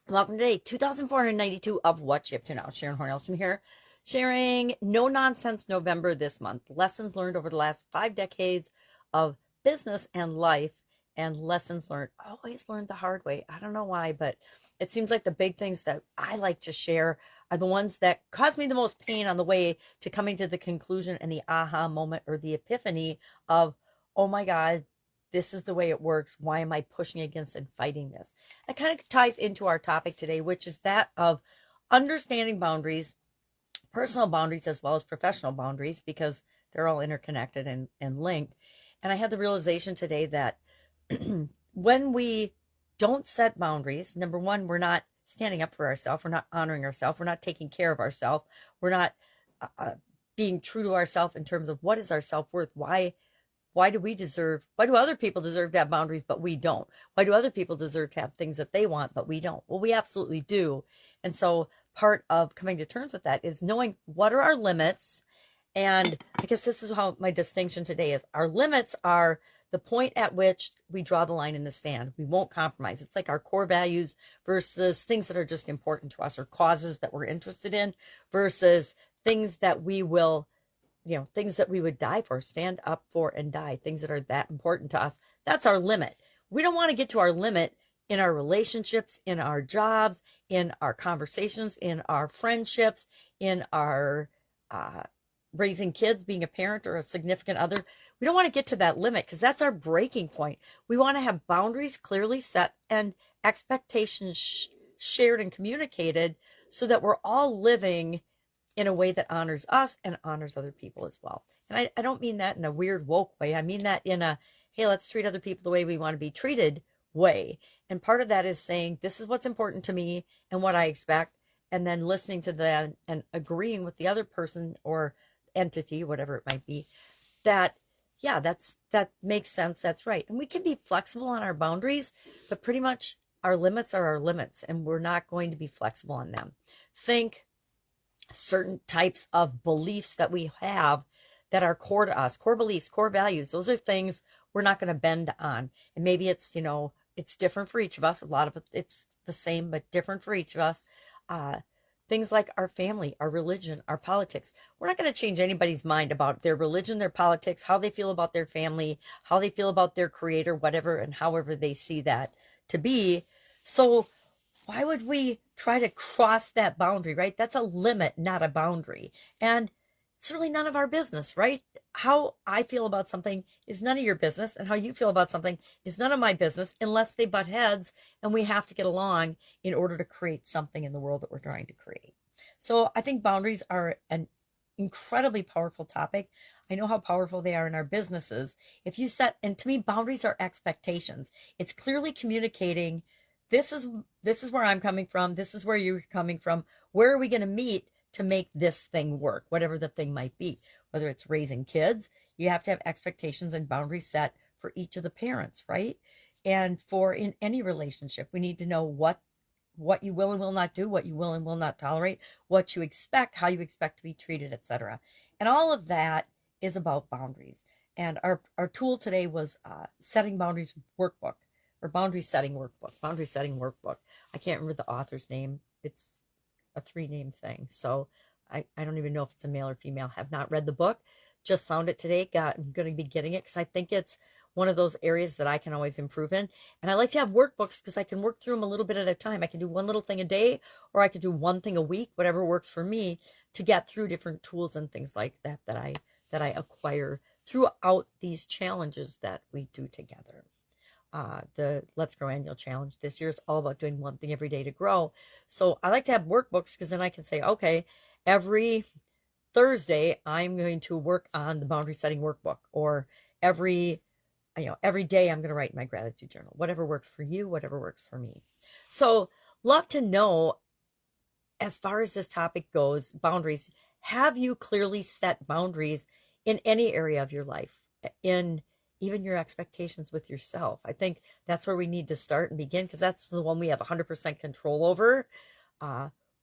Welcome to day 2492 of What You Have to Know. Sharon Horne-Ellstrom here, sharing No Nonsense November this month. Lessons learned over the last 5 decades of business and life, and lessons learned, always learned the hard way. I don't know why, but it seems like the big things that I like to share are the ones that cause me the most pain on the way to coming to the conclusion and the aha moment or the epiphany of, oh my God, this is the way it works. Why am I pushing against and fighting this? It kind of ties into our topic today, which is that of understanding boundaries, personal boundaries as well as professional boundaries, because they're all interconnected and linked. And I had the realization today that when we don't set boundaries, number one, we're not standing up for ourselves, we're not honoring ourselves, we're not taking care of ourselves, we're not being true to ourselves in terms of what is our self-worth. Why do other people deserve to have boundaries, but we don't? Why do other people deserve to have things that they want, but we don't? Well, we absolutely do. And so part of coming to terms with that is knowing what are our limits. And I guess this is how my distinction today is. Our limits are the point at which we draw the line in the sand. We won't compromise. It's like our core values versus things that are just important to us, or causes that we're interested in versus things that we will, things that we would die for, stand up for and die, things that are that important to us. That's our limit. We don't want to get to our limit in our relationships, in our jobs, in our conversations, in our friendships, in our raising kids, being a parent or a significant other. We don't want to get to that limit because that's our breaking point. We want to have boundaries clearly set and expectations shared and communicated so that we're all living in a way that honors us and honors other people as well. And I don't mean that in a weird woke way. I mean that in a, hey, let's treat other people the way we want to be treated way. And part of that is saying, this is what's important to me and what I expect. And then listening to that and agreeing with the other person or entity, whatever it might be, that, yeah, that makes sense. That's right. And we can be flexible on our boundaries, but pretty much our limits are our limits, and we're not going to be flexible on them. Think certain types of beliefs that we have that are core to us, core beliefs, core values. Those are things we're not going to bend on. And maybe it's, it's different for each of us. A lot of it's the same, but different for each of us. Things like our family, our religion, our politics. We're not going to change anybody's mind about their religion, their politics, how they feel about their family, how they feel about their creator, whatever, and however they see that to be. So why would we try to cross that boundary, right? That's a limit, not a boundary. And it's really none of our business, right? How I feel about something is none of your business, and how you feel about something is none of my business, unless they butt heads and we have to get along in order to create something in the world that we're trying to create. So I think boundaries are an incredibly powerful topic. I know how powerful they are in our businesses. If you set, and to me, boundaries are expectations. It's clearly communicating, this is where I'm coming from. This is where you're coming from. Where are we going to meet to make this thing work? Whatever the thing might be, whether it's raising kids, you have to have expectations and boundaries set for each of the parents, right? And for in any relationship, we need to know what you will and will not do, what you will and will not tolerate, what you expect, how you expect to be treated, etc. And all of that is about boundaries. And our tool today was setting boundaries workbook. Or boundary setting workbook. I can't remember the author's name. It's a 3-name thing. So I don't even know if it's a male or female. Have not read the book. Just found it today. I'm going to be getting it because I think it's one of those areas that I can always improve in. And I like to have workbooks because I can work through them a little bit at a time. I can do one little thing a day, or I can do one thing a week, whatever works for me, to get through different tools and things like that that I acquire throughout these challenges that we do together. The Let's Grow annual challenge this year is all about doing one thing every day to grow. So I like to have workbooks because then I can say, okay, every Thursday I'm going to work on the boundary setting workbook, or every day I'm going to write my gratitude journal. Whatever works for you, whatever works for me. So love to know, as far as this topic goes, boundaries, have you clearly set boundaries in any area of your life, in even your expectations with yourself? I think that's where we need to start and begin, because that's the one we have 100% control over.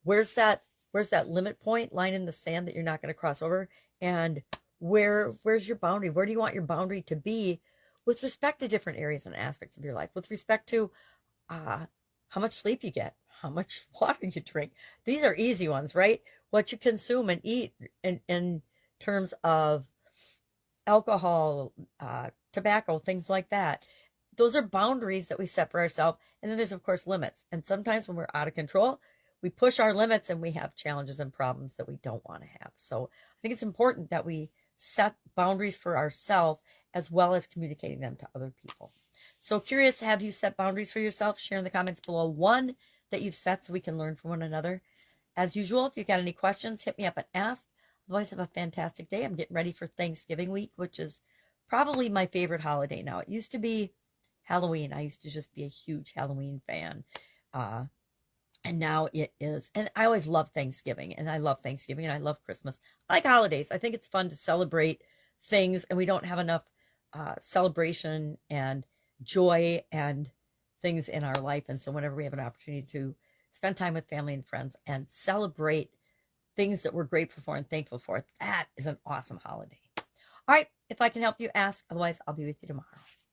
Where's that limit point, line in the sand that you're not going to cross over? And where's your boundary? Where do you want your boundary to be with respect to different areas and aspects of your life? With respect to how much sleep you get, how much water you drink. These are easy ones, right? What you consume and eat in terms of alcohol, tobacco, things like that. Those are boundaries that we set for ourselves. And then there's, of course, limits. And sometimes when we're out of control, we push our limits and we have challenges and problems that we don't want to have. So I think it's important that we set boundaries for ourselves as well as communicating them to other people. So curious, have you set boundaries for yourself? Share in the comments below one that you've set so we can learn from one another. As usual, if you've got any questions, hit me up and ask. Otherwise, have a fantastic day. I'm getting ready for Thanksgiving week, which is probably my favorite holiday now. It used to be Halloween. I used to just be a huge Halloween fan. And now it is. And I always love Thanksgiving. And I love Thanksgiving. And I love Christmas. I like holidays. I think it's fun to celebrate things. And we don't have enough celebration and joy and things in our life. And so whenever we have an opportunity to spend time with family and friends and celebrate things that we're grateful for and thankful for, that is an awesome holiday. All right. If I can help you, ask. Otherwise, I'll be with you tomorrow.